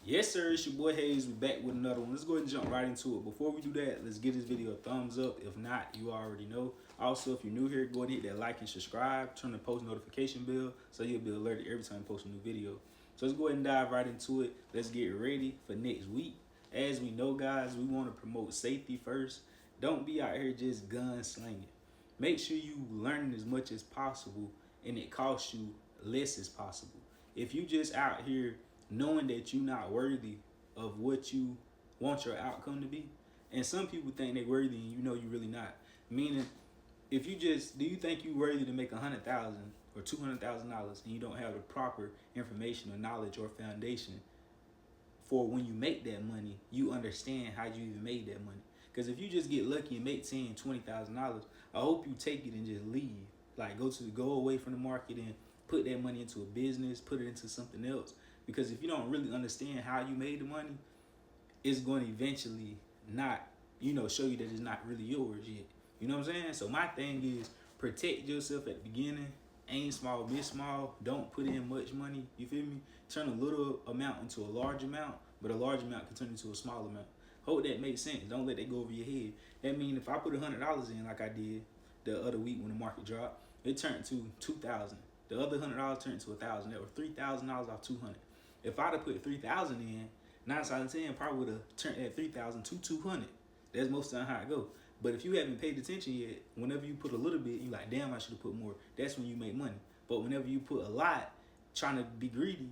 Yes, sir, it's your boy Hayes. We're back with another one. Let's go ahead and jump right into it. Before we do that, let's give this video a thumbs up. If not, you already know. Also, if you're new here, go ahead and hit that like and subscribe. Turn the post notification bell so you'll be alerted every time I post a new video. So let's go ahead and dive right into it. Let's get ready for next week. As we know, guys, we want to promote safety first. Don't be out here just gun slinging. Make sure you learning as much as possible and it costs you less as possible. If you just out here knowing that you're not worthy of what you want your outcome to be, and some people think they're worthy and you know you're really not. Meaning, if you just, do you think you're worthy to make $100,000 or $200,000 and you don't have the proper information or knowledge or foundation for when you make that money, you understand how you even made that money. Because if you just get lucky and make $10,000, $20,000, I hope you take it and just leave. Like go away from the market and put that money into a business, put it into something else. Because if you don't really understand how you made the money, it's going to eventually not, show you that it's not really yours yet. You know what I'm saying? So my thing is protect yourself at the beginning. Aim small, miss small. Don't put in much money. You feel me? Turn a little amount into a large amount, but a large amount can turn into a small amount. Hope that makes sense. Don't let that go over your head. That means if I put $100 in like I did the other week when the market dropped, it turned to $2,000. The other $100 turned to $1,000. That was $3,000 off $200. If I'd have put $3,000 in, 9 out of 10 probably would have turned that $3,000 to $200. That's most of the time how it go. But if you haven't paid attention yet, whenever you put a little bit, you're like, damn, I should have put more. That's when you make money. But whenever you put a lot, trying to be greedy,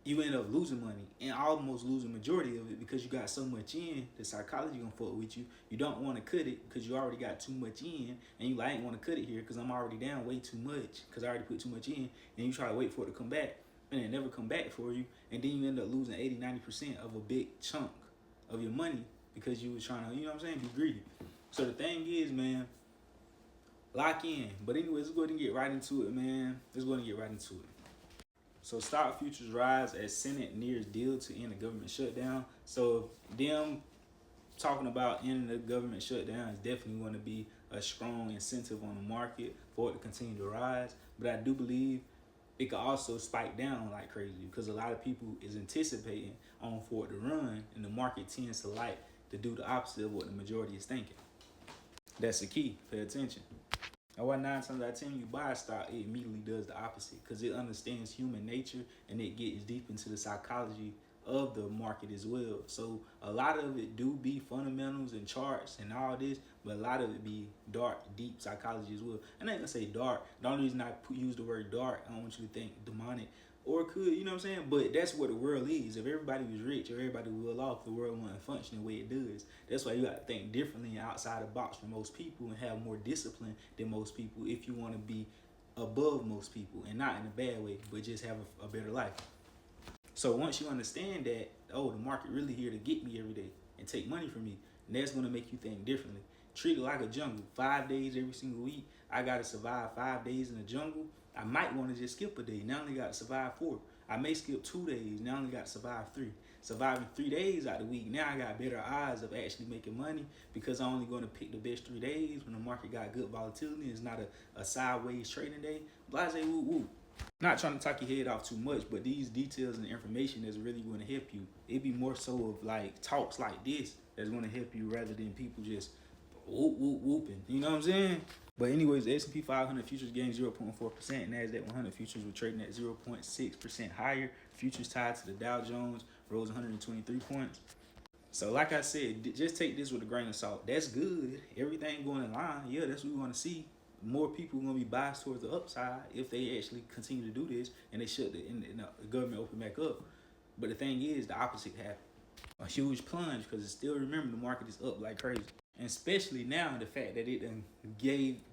you end up losing money and almost losing majority of it because you got so much in. The psychology gonna fuck with you. You don't want to cut it because you already got too much in, and you like, I ain't want to cut it here because I'm already down way too much because I already put too much in, and you try to wait for it to come back, and it never come back for you, and then you end up losing 80-90% of a big chunk of your money because you was trying to, be greedy. So the thing is, man, lock in. But anyways, let's go ahead and get right into it, man. So stock futures rise as Senate nears deal to end the government shutdown. So them talking about ending the government shutdown is definitely going to be a strong incentive on the market for it to continue to rise. But I do believe it could also spike down like crazy because a lot of people is anticipating on for it to run, and the market tends to like to do the opposite of what the majority is thinking. That's the key. Pay attention. And why 9 times out of 10 you buy a stock, it immediately does the opposite because it understands human nature and it gets deep into the psychology of the market as well. So a lot of it do be fundamentals and charts and all this, but a lot of it be dark, deep psychology as well. And I ain't gonna say dark. The only reason I use the word dark, I don't want you to think demonic or could, But that's what the world is. If everybody was rich or everybody was well off, the world wouldn't function the way it does. That's why you got to think differently and outside the box from most people and have more discipline than most people if you want to be above most people, and not in a bad way, but just have a better life. So once you understand that, the market really here to get me every day and take money from me, and that's going to make you think differently. Treat it like a jungle. 5 days every single week. I got to survive 5 days in the jungle. I might want to just skip a day. Now I only got to survive 4. I may skip 2 days. Now I only got to survive 3. Surviving 3 days out of the week. Now I got better odds of actually making money because I'm only going to pick the best 3 days when the market got good volatility. It's not a sideways trading day. Blase woo woo. Not trying to talk your head off too much, but these details and information is really going to help you. It'd be more so of like talks like this that's going to help you rather than people just whooping. You know what I'm saying? But anyways, the S&P 500 futures gained 0.4%. NASDAQ 100 futures were trading at 0.6% higher. Futures tied to the Dow Jones rose 123 points. So like I said, just take this with a grain of salt. That's good. Everything going in line. Yeah, that's what we want to see. More people are going to be biased towards the upside if they actually continue to do this and they shut the government open back up. But the thing is, the opposite happened. A huge plunge because still remember the market is up like crazy. And especially now the fact that it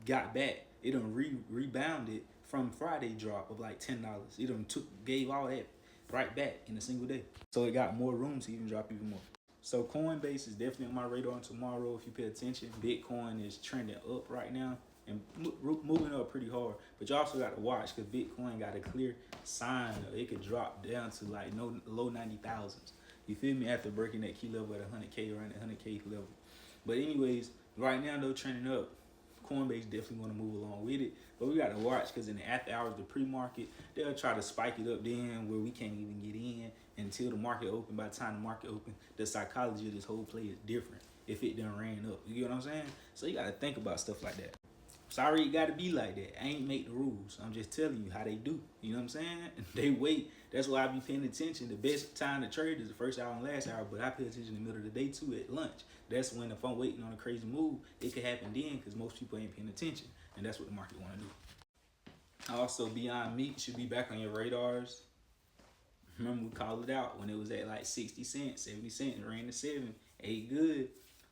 got back, it done rebounded from Friday drop of like $10. It done gave all that right back in a single day. So it got more room to even drop even more. So Coinbase is definitely on my radar tomorrow if you pay attention. Bitcoin is trending up right now and moving up pretty hard. But you also got to watch because Bitcoin got a clear sign of it could drop down to like low 90,000s. You feel me? After breaking that key level at 100K, around the 100K level. But anyways, right now though, trending up. Coinbase definitely going to move along with it. But we got to watch because in the after hours, the pre-market, they'll try to spike it up then where we can't even get in. And until the market open, by the time the market open, the psychology of this whole play is different if it done ran up. You get what I'm saying? So you gotta think about stuff like that. Sorry, it gotta be like that. I ain't make the rules. I'm just telling you how they do. You know what I'm saying? They wait. That's why I be paying attention. The best time to trade is the first hour and last hour, but I pay attention in the middle of the day too at lunch. That's when if I'm waiting on a crazy move, it could happen then because most people ain't paying attention, and that's what the market want to do. Also, Beyond Meat should be back on your radars. Remember, we called it out when it was at like 60 cents, 70 cents, ran to 7, ate good.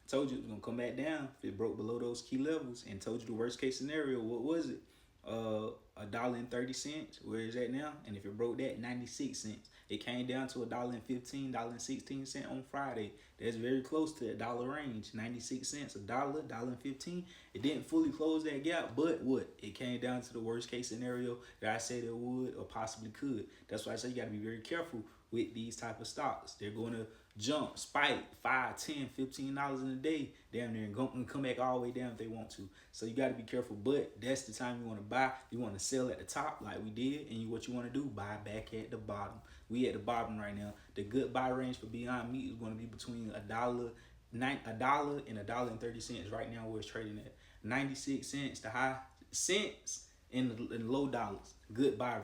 Told you it was gonna come back down if it broke below those key levels, and told you the worst case scenario. What was it? $1.30. Where is that now? And if it broke that, 96 cents. It came down to $1.15, $1.16 on Friday. That's very close to a dollar range. 96 cents, $1.15. It didn't fully close that gap, but what? It came down to the worst case scenario that I said it would or possibly could. That's why I say you got to be very careful with these type of stocks. They're going to jump, spike $5, $10, $15 in a day, damn near, and come back all the way down if they want to. So you got to be careful, but that's the time you want to buy. You want to sell at the top like we did, and what you want to do, buy back at the bottom. We at the bottom right now. The good buy range for Beyond Meat is going to be between $1 and $1.30 right now, where it's trading at 96 cents to high cents in the low dollars. Good buy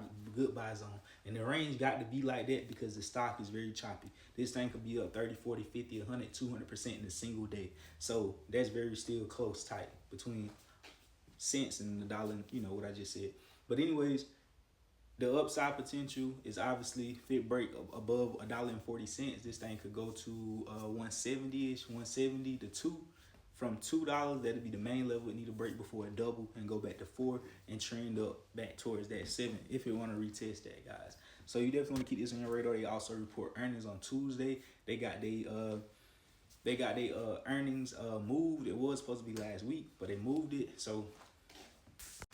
zone. And the range got to be like that because the stock is very choppy. This thing could be up 30, 40, 50, 100, 200% in a single day. So that's very still close, tight between cents and the dollar, you know what I just said. But anyways, the upside potential is obviously if it break above $1.40, this thing could go to 170-ish, 170 to 2. From $2, that'll be the main level. It need to break before it double and go back to 4 and trend up back towards that 7 if it want to retest that, guys. So you definitely want to keep this on your radar. They also report earnings on Tuesday. They got their earnings moved. It was supposed to be last week, but they moved it. So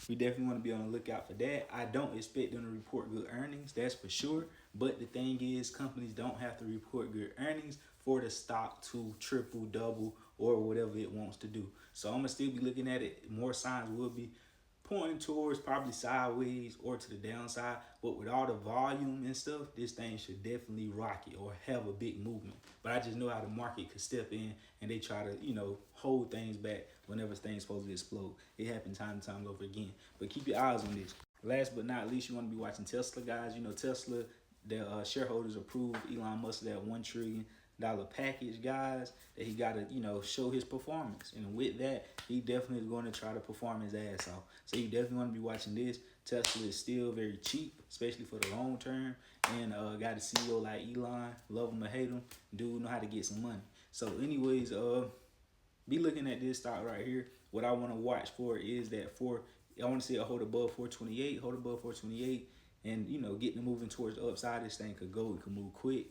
we definitely want to be on the lookout for that. I don't expect them to report good earnings, that's for sure. But the thing is, companies don't have to report good earnings for the stock to triple, double, or whatever it wants to do. So I'm going to still be looking at it. More signs will be pointing towards probably sideways or to the downside. But with all the volume and stuff, this thing should definitely rock it or have a big movement. But I just know how the market could step in and they try to, hold things back whenever things supposed to explode. It happens time and time over again. But keep your eyes on this. Last but not least, you want to be watching Tesla, guys. Tesla, the shareholders approved Elon Musk that $1 trillion package, guys, that he got to, show his performance. And with that, he definitely is going to try to perform his ass off. So you definitely want to be watching this. Tesla is still very cheap, especially for the long term. And got a CEO like Elon, love him or hate him, dude know how to get some money. So anyways, be looking at this stock right here. What I want to watch for is that I want to see a hold above 428, and getting moving towards the upside. This thing could go, it could move quick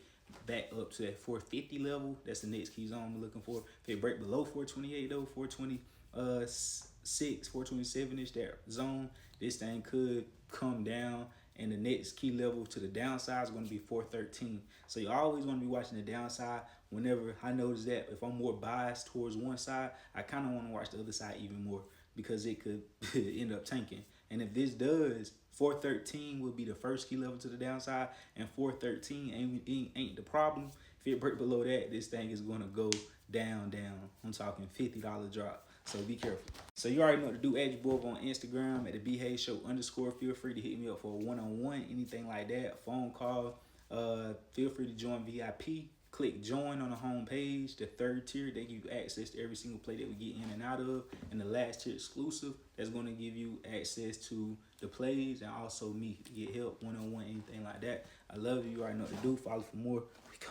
back up to that 450 level. That's the next key zone I'm looking for. If it break below 428 though, 426, 427-ish, that zone, this thing could come down, and the next key level to the downside is going to be 413. So you always want to be watching the downside. Whenever I notice that if I'm more biased towards one side, I kind of want to watch the other side even more because it could end up tanking. And if this does, 413 will be the first key level to the downside, and 413 ain't the problem. If it break below that, this thing is going to go down. I'm talking $50 drop. So be careful. So you already know what to do. Add your boy on Instagram at the BHayshow _. Feel free to hit me up for a one-on-one, anything like that, phone call. Feel free to join VIP. Click join on the home page. The third tier, they give you access to every single play that we get in and out of. And the last tier exclusive, that's going to give you access to the plays and also me to get help one-on-one, anything like that. I love you. You already know what to do. Follow for more. We go.